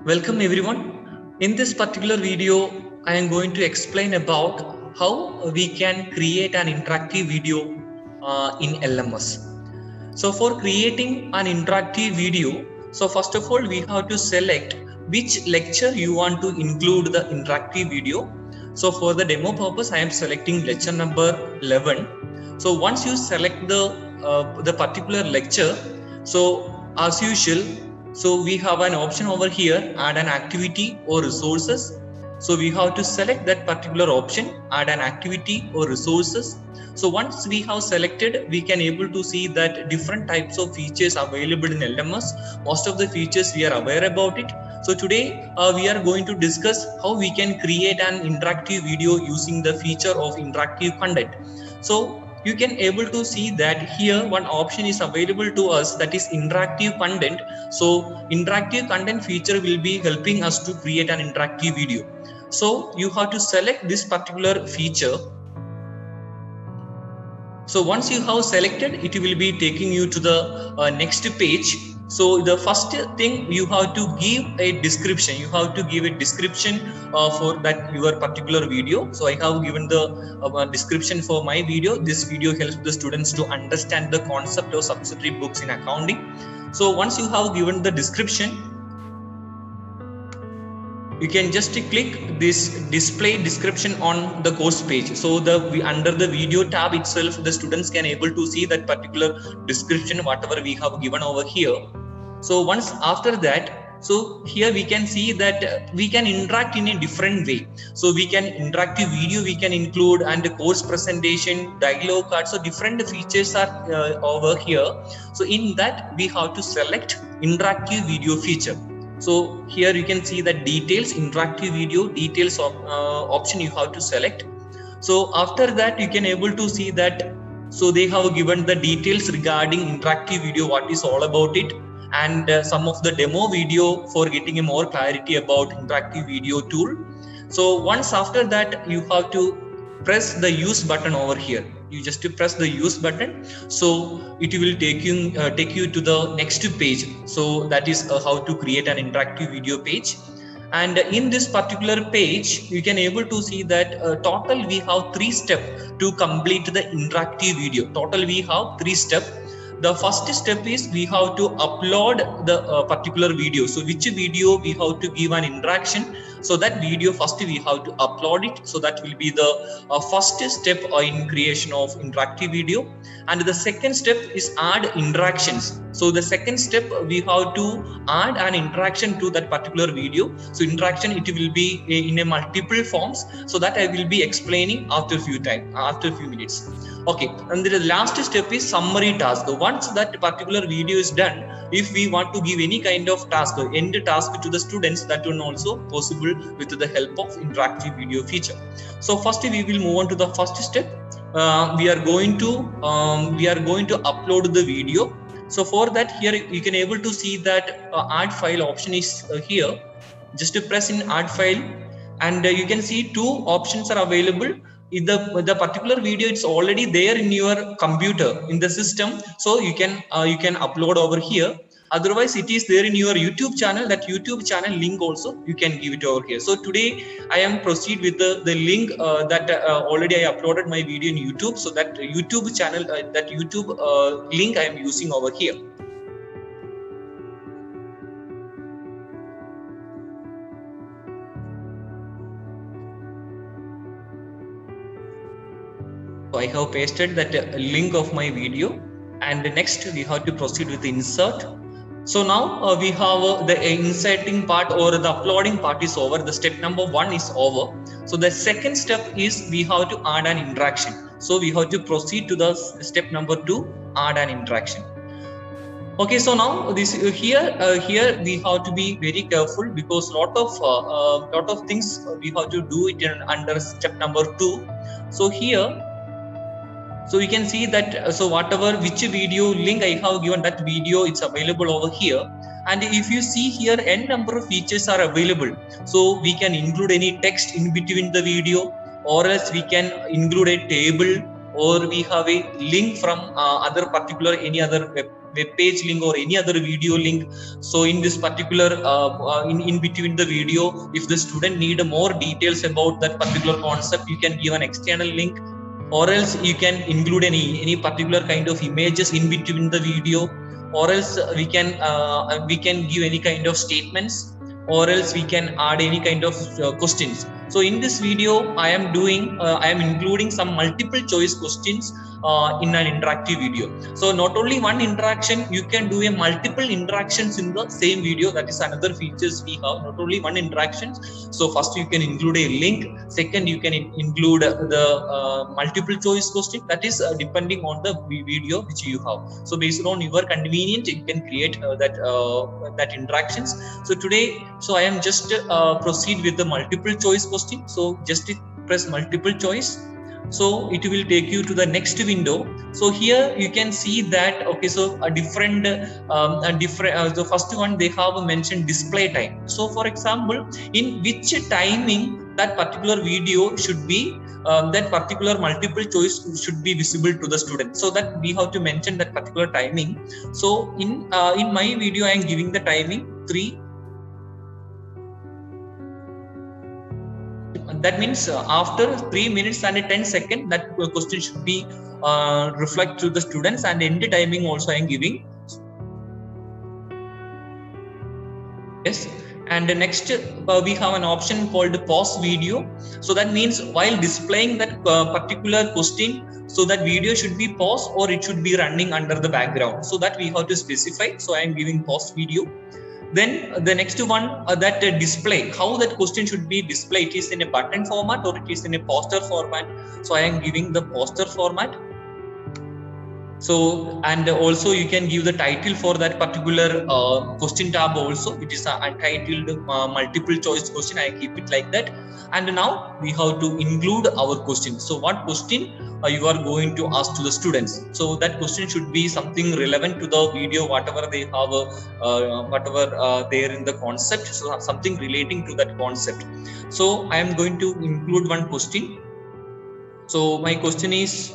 Welcome everyone. In this particular video, I am going to explain about how we can create an interactive video in LMS. So for creating an interactive video, so first of all, we have to select which lecture you want to include the interactive video. So for the demo purpose, I am selecting lecture number 11. So once you select the particular lecture, so as usual, so we have an option over here, add an activity or resources. So we have to select that particular option, add an activity or resources. So once we have selected, we can able to see that different types of features available in LMS. Most of the features we are aware about it. So today we are going to discuss how we can create an interactive video using the feature of interactive content. So you can able to see that here one option is available to us, that is interactive content. So interactive content feature will be helping us to create an interactive video. So you have to select this particular feature. So once you have selected, it will be taking you to the next page. So the first thing, you have to give a description. You have to give a description for that your particular video. So I have given the description for my video. This video helps the students to understand the concept of subsidiary books in accounting. So once you have given the description, you can just click this display description on the course page. So under the video tab itself, the students can able to see that particular description, whatever we have given over here. So once after that, so here we can see that we can interact in a different way. So we can interactive video we can include, and the course presentation, dialogue card. So different features are over here. So in that we have to select interactive video feature. So here you can see that details, interactive video details option you have to select. So after that you can able to see that, so they have given the details regarding interactive video, what is all about it, and some of the demo video for getting a more clarity about interactive video tool. So once after that, you have to press the use button over here. You just press the use button, so it will take you to the next page. So that is how to create an interactive video page. And in this particular page, you can able to see that total we have 3 steps to complete the interactive video. Total we have 3 steps. The first step is we have to upload the particular video. So which video we have to give an interaction. So that video first we have to upload it. So that will be the first step in creation of interactive video. And the second step is add interactions. So the second step we have to add an interaction to that particular video. So interaction, it will be in a multiple forms. So that I will be explaining after a few minutes. Okay, and the last step is summary task. Once that particular video is done, if we want to give any kind of task or end task to the students, that one also possible with the help of interactive video feature. So first we will move on to the first step. We are going to upload the video. So for that, here you can able to see that add file option is here. Just to press in add file, and you can see 2 options are available. The particular video, it's already there in your computer in the system, so you can upload over here. Otherwise it is there in your YouTube channel. That YouTube channel link also you can give it over here. So today I am proceed with the link that already I uploaded my video in YouTube. So that YouTube channel, that YouTube link I am using over here. So I have pasted that link of my video, and next we have to proceed with the insert. So now we have the inserting part or the uploading part is over. The step number 1 is over. So the second step is we have to add an interaction. So we have to proceed to the step number 2, add an interaction. Okay, so now this here we have to be very careful, because lot of things we have to do it under step number 2. So here, so you can see that so whatever which video link I have given, that video it's available over here. And if you see here, n number of features are available. So we can include any text in between the video, or else we can include a table, or we have a link from any other web web page link or any other video link. So in this particular in between the video, if the student need more details about that particular concept, you can give an external link, or else you can include any particular kind of images in between the video, or else we can give any kind of statements, or else we can add any kind of questions. So in this video I am including some multiple choice questions in an interactive video. So not only one interaction, you can do a multiple interactions in the same video. That is another features we have, not only one interactions. So first you can include a link, second you can include the multiple choice question, that is depending on the video which you have. So based on your convenience you can create that interactions. So today, so I am just proceed with the multiple choice question. So just press multiple choice, so it will take you to the next window. So here you can see that, okay, so a different the first one they have mentioned display time. So for example, in which timing that particular video should be that particular multiple choice should be visible to the student, so that we have to mention that particular timing. So in my video I am giving the timing 3. That means after 3 minutes and 10 seconds, that question should be reflect to the students, and end timing also I am giving. Yes. And next we have an option called pause video. So that means while displaying that particular question, so that video should be paused or it should be running under the background. So that we have to specify. So I am giving pause video. Then the next one, that display, how that question should be displayed. It is in a button format or it is in a poster format. So I am giving the poster format. So, and also you can give the title for that particular question tab also. It is untitled multiple choice question. I keep it like that. And now we have to include our question. So what question you are going to ask to the students? So that question should be something relevant to the video, whatever they have, whatever there in the concept. So something relating to that concept. So I am going to include one question. So my question is,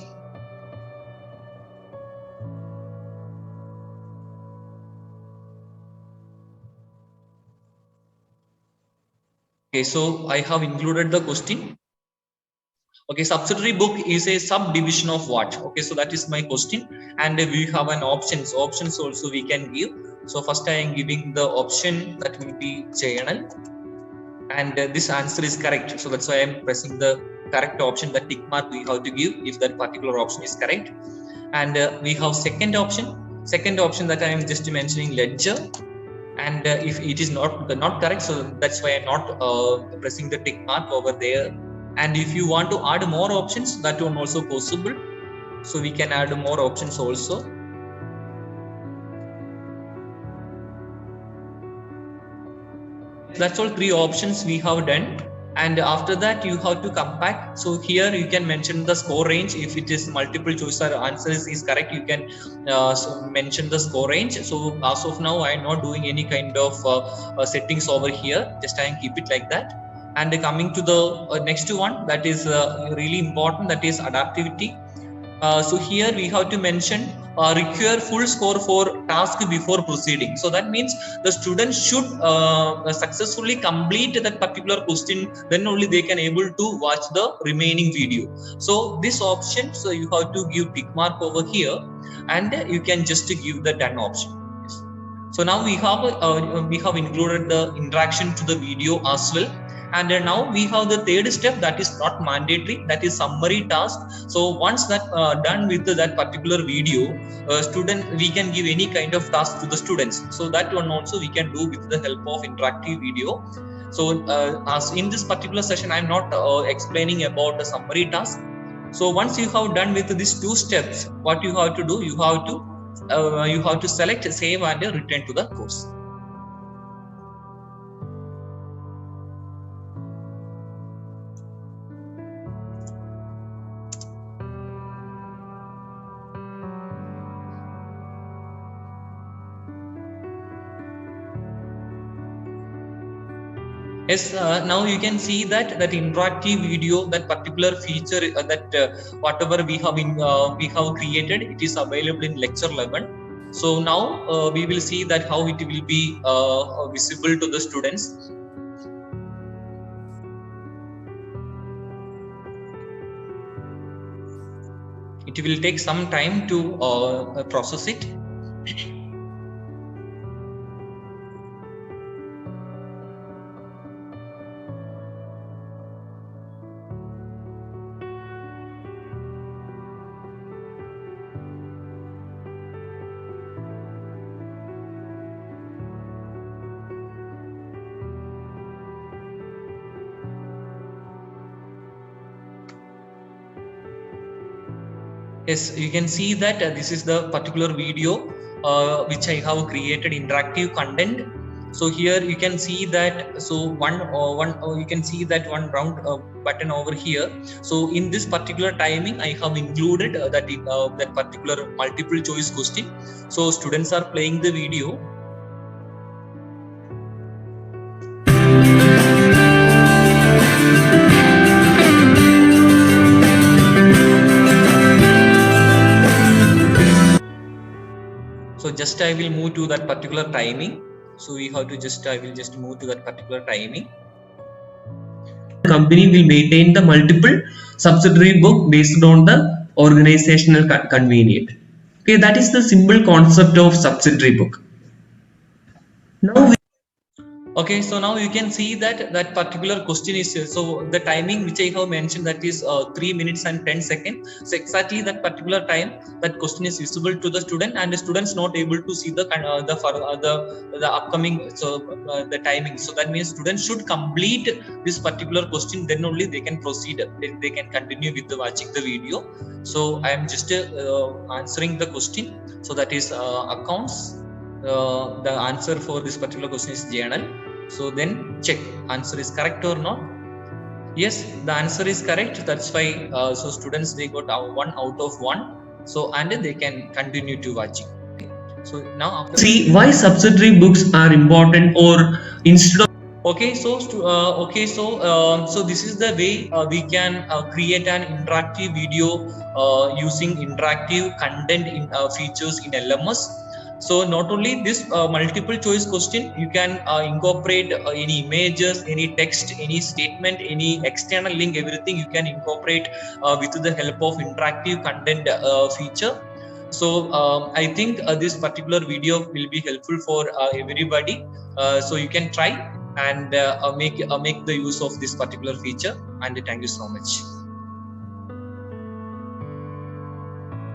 okay, so I have included the question. Okay, subsidiary book is a subdivision of what? Okay, so that is my question, and we have an options also we can give. So first I am giving the option that will be journal, and this answer is correct. So that's why I am pressing the correct option, the tick mark we have to give if that particular option is correct. And we have second option that I am just mentioning ledger. And if it is not correct, so that's why I'm not pressing the tick mark over there. And if you want to add more options, that one also possible. So we can add more options also. That's all 3 options we have done. And after that you have to come back. So here you can mention the score range. If it is multiple choice or answers is correct, you can mention the score range. So as of now I am not doing any kind of settings over here, just I can keep it like that. And coming to the next one, that is really important, that is adaptivity. So here we have to mention require full score for task before proceeding. So that means the student should successfully complete that particular question, then only they can able to watch the remaining video. So this option, so you have to give tick mark over here, and you can just give the done option. So now we have included the interaction to the video as well. And now we have the third step, that is not mandatory, that is summary task. So once that done with that particular video, we can give any kind of task to the students. So that one also we can do with the help of interactive video. So as in this particular session, I'm not explaining about the summary task. So once you have done with these 2 steps, what you have to do, you have to select, save, and return to the course. Yes, now you can see that interactive video, that particular feature, whatever we have created, it is available in lecture 11. So now we will see that how it will be visible to the students. It will take some time to process it. Yes, you can see that this is the particular video which I have created interactive content. So here you can see that, so you can see that one round button over here. So in this particular timing, I have included that particular multiple choice question. So students are playing the video. So just I will move to that particular timing. So we have to I will just move to that particular timing. The company will maintain the multiple subsidiary book based on the organizational convenient. Okay, that is the simple concept of subsidiary book. Now okay, so now you can see that that particular question is, so the timing which I have mentioned, that is 3 minutes and 10 seconds. So exactly that particular time, that question is visible to the student, and the students not able to see the upcoming the timing. So that means students should complete this particular question, then only they can proceed. They can continue with the watching the video. So I am just answering the question. So that is accounts. The answer for this particular question is journal. So then check answer is correct or not. Yes, the answer is correct. That's why so students, they got 1 out of 1. So and they can continue to watching. So now after see why subsidiary books are important, or instead of okay, so so this is the way we can create an interactive video using interactive content features in LMS. So not only this multiple choice question, you can incorporate any images, any text, any statement, any external link, everything you can incorporate with the help of interactive content feature. So I think this particular video will be helpful for everybody. So you can try and make the use of this particular feature. And thank you so much.